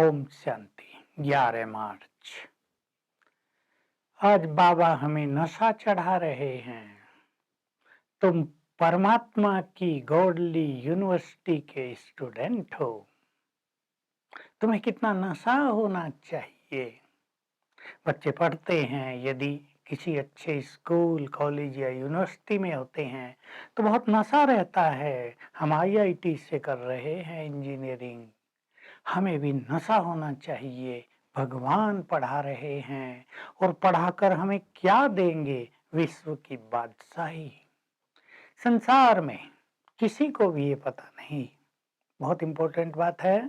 ओम शांति। 11 मार्च। आज बाबा हमें नशा चढ़ा रहे हैं। तुम परमात्मा की गॉडली यूनिवर्सिटी के स्टूडेंट हो। तुम्हें कितना नशा होना चाहिए। बच्चे पढ़ते हैं, यदि किसी अच्छे स्कूल, कॉलेज या यूनिवर्सिटी में होते हैं तो बहुत नशा रहता है। हम आईआईटी से कर रहे हैं इंजीनियरिंग, हमें भी नशा होना चाहिए। भगवान पढ़ा रहे हैं और पढ़ाकर हमें क्या देंगे? विश्व की बादशाही। संसार में किसी को भी ये पता नहीं। बहुत इंपॉर्टेंट बात है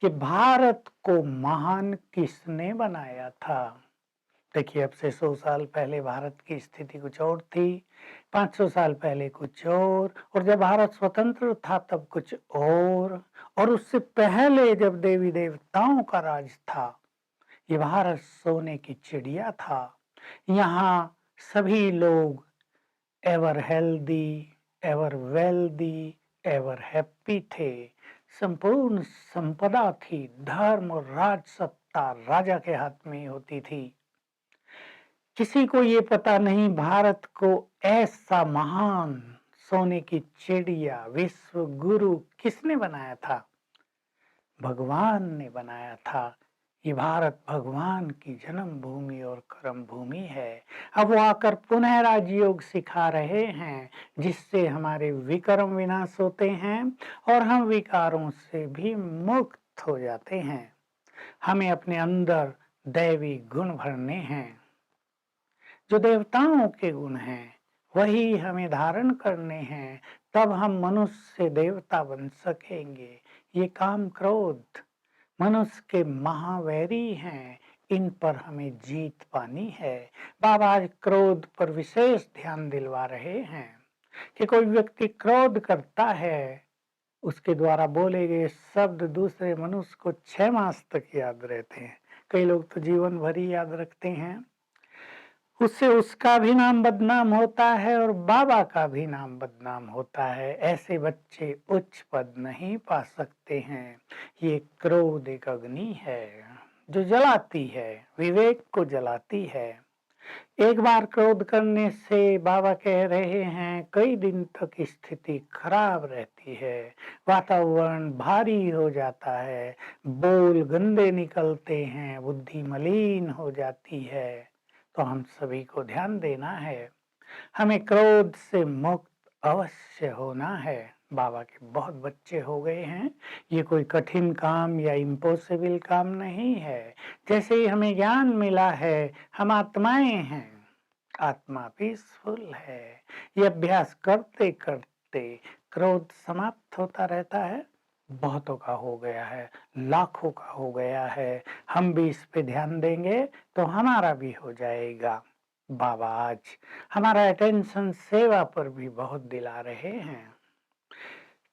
कि भारत को महान किसने बनाया था। देखिए, अब से 100 साल पहले भारत की स्थिति कुछ और थी, 500 साल पहले कुछ और जब भारत स्वतंत्र था तब कुछ और उससे पहले जब देवी देवताओं का राज था, ये भारत सोने की चिड़िया था। यहाँ सभी लोग ever healthy, ever wealthy, ever happy थे। संपूर्ण संपदा थी, धर्म और राज सत्ता राजा के हाथ में होती थी। किसी को ये पता नहीं भारत को ऐसा महान सोने की चिड़िया, विश्व गुरु किसने बनाया था? भगवान ने बनाया था। ये भारत भगवान की जन्म भूमि और कर्म भूमि है। अब वो आकर पुनः राजयोग सिखा रहे हैं, जिससे हमारे विकर्म विनाश होते हैं और हम विकारों से भी मुक्त हो जाते हैं। हमें अपने अंदर दैवी गुण भरने हैं। जो देवताओं के गुण हैं वही हमें धारण करने हैं, तब हम मनुष्य से देवता बन सकेंगे। ये काम क्रोध मनुष्य के महावैरी हैं, इन पर हमें जीत पानी है। बाबा आज क्रोध पर विशेष ध्यान दिलवा रहे हैं कि कोई व्यक्ति क्रोध करता है, उसके द्वारा बोले गए शब्द दूसरे मनुष्य को 6 मास तक याद रहते हैं। कई लोग तो जीवन भर ही याद रखते हैं। उससे उसका भी नाम बदनाम होता है और बाबा का भी नाम बदनाम होता है। ऐसे बच्चे उच्च पद नहीं पा सकते हैं। ये क्रोध एक अग्नि है जो जलाती है, विवेक को जलाती है। एक बार क्रोध करने से बाबा कह रहे हैं कई दिन तक स्थिति खराब रहती है, वातावरण भारी हो जाता है, बोल गंदे निकलते हैं, बुद्धि मलिन हो जाती है। तो हम सभी को ध्यान देना है, हमें क्रोध से मुक्त अवश्य होना है। बाबा के बहुत बच्चे हो गए हैं, ये कोई कठिन काम या इम्पॉसिबल काम नहीं है। जैसे ही हमें ज्ञान मिला है, हम आत्माएं हैं, आत्मा पीसफुल है। ये अभ्यास करते करते क्रोध समाप्त होता रहता है। बहुतों का हो गया है, लाखों का हो गया है। हम भी इस पे ध्यान देंगे तो हमारा भी हो जाएगा। बाबा आज हमारा अटेंशन सेवा पर भी बहुत दिला रहे हैं।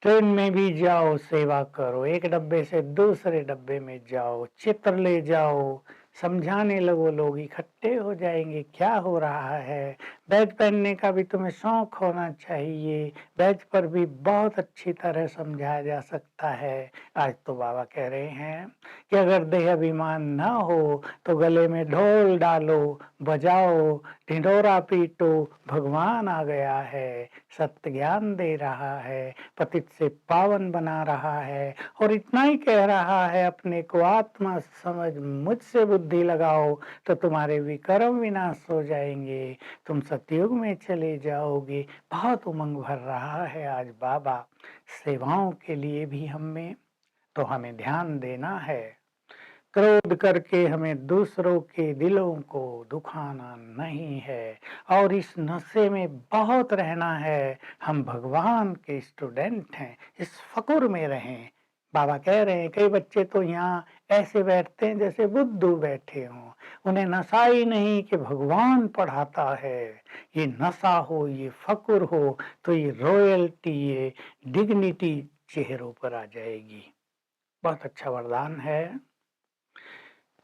ट्रेन में भी जाओ, सेवा करो, एक डब्बे से दूसरे डब्बे में जाओ, चित्र ले जाओ, समझाने लगो, लोग इकट्ठे हो जाएंगे क्या हो रहा है। बैज पहनने का भी तुम्हें शौक होना चाहिए, बैज पर भी बहुत अच्छी तरह समझाया जा सकता है। आज तो बाबा कह रहे हैं कि अगर देह अभिमान न हो तो गले में ढोल डालो, बजाओ, ढिंढोरा पीटो, भगवान आ गया है, सत्य ज्ञान दे रहा है, पतित से पावन बना रहा है और इतना ही कह रहा है अपने को आत्मा समझ, मुझसे बुद्धि लगाओ तो तुम्हारे विकर्म विनाश हो जाएंगे, तुम सतयुग में चले जाओगे। बहुत उमंग भर रहा है आज बाबा। सेवाओं के लिए भी हमें ध्यान देना है। क्रोध करके हमें दूसरों के दिलों को दुखाना नहीं है और इस नशे में बहुत रहना है। हम भगवान के स्टूडेंट हैं, इस फकुर में रहें। बाबा कह रहे हैं कई बच्चे तो यहाँ ऐसे बैठते हैं जैसे बुद्धू बैठे हों, उन्हें नशा ही नहीं कि भगवान पढ़ाता है। ये नशा हो, ये फकुर हो तो ये रॉयल्टी, ये डिग्निटी चेहरों पर आ जाएगी। बहुत अच्छा वरदान है।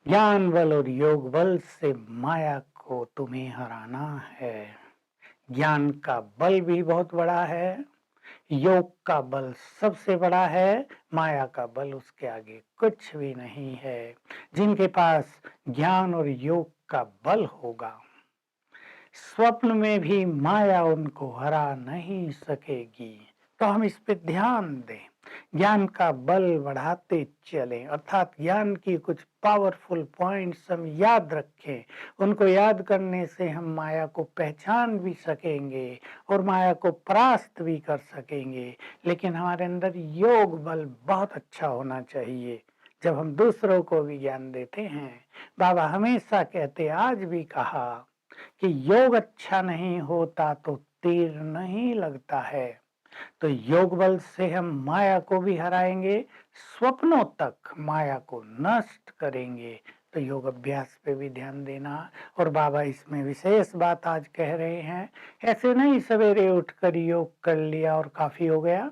ज्ञान बल और योग बल से माया को तुम्हें हराना है। ज्ञान का बल भी बहुत बड़ा है योग का बल सबसे बड़ा है, माया का बल उसके आगे कुछ भी नहीं है। जिनके पास ज्ञान और योग का बल होगा, स्वप्न में भी माया उनको हरा नहीं सकेगी। तो हम इस पे ध्यान दें, ज्ञान का बल बढ़ाते चलें, अर्थात ज्ञान की कुछ पावरफुल पॉइंट्स हम याद रखें। उनको याद करने से हम माया को पहचान भी सकेंगे और माया को परास्त भी कर सकेंगे। लेकिन हमारे अंदर योग बल बहुत अच्छा होना चाहिए। जब हम दूसरों को भी ज्ञान देते हैं, बाबा हमेशा कहते, आज भी कहा कि योग अच्छा नहीं होता तो तीर नहीं लगता है। तो योग बल से हम माया को भी हराएंगे, स्वप्नों तक माया को नष्ट करेंगे। तो योग अभ्यास पे भी ध्यान देना। और बाबा इसमें विशेष बात आज कह रहे हैं, ऐसे नहीं सवेरे उठकर योग कर लिया और काफी हो गया।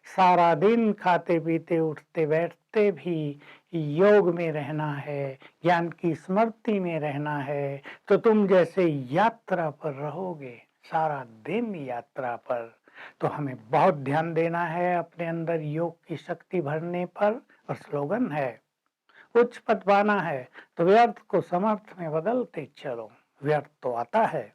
सारा दिन खाते पीते उठते बैठते भी योग में रहना है, ज्ञान की स्मृति में रहना है। तो तुम जैसे यात्रा पर रहोगे, सारा दिन यात्रा पर। तो हमें बहुत ध्यान देना है अपने अंदर योग की शक्ति भरने पर। और स्लोगन है, उच्च पद पाना है तो व्यर्थ को समर्थ में बदलते चलो। व्यर्थ तो आता है,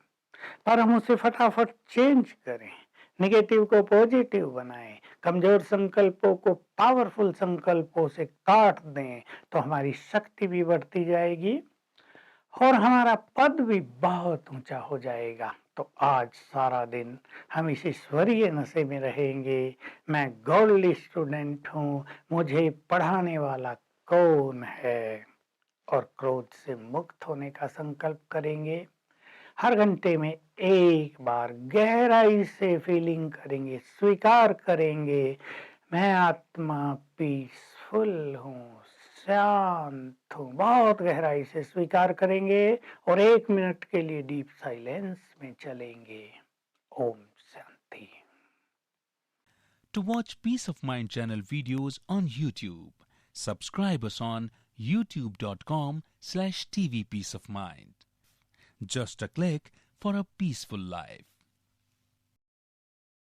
पर हम उसे फटाफट चेंज करें, नेगेटिव को पॉजिटिव बनाएं, कमजोर संकल्पों को पावरफुल संकल्पों से काट दें। तो हमारी शक्ति भी बढ़ती जाएगी और हमारा पद भी बहुत ऊंचा हो जाएगा। तो आज सारा दिन हम इस ईश्वरीय नशे में रहेंगे। मैं गॉडली स्टूडेंट हूँ, मुझे पढ़ाने वाला कौन है। और क्रोध से मुक्त होने का संकल्प करेंगे। हर घंटे में एक बार गहराई से फीलिंग करेंगे, स्वीकार करेंगे, मैं आत्मा पीसफुल हूँ, शांत हूँ। बहुत गहराई से स्वीकार करेंगे और 1 मिनट के लिए डीप साइलेंस में चलेंगे। Om Shanti. To watch Peace of Mind channel videos on YouTube, subscribe us on youtube.com/tvpeaceofmind. Just a click for a peaceful life.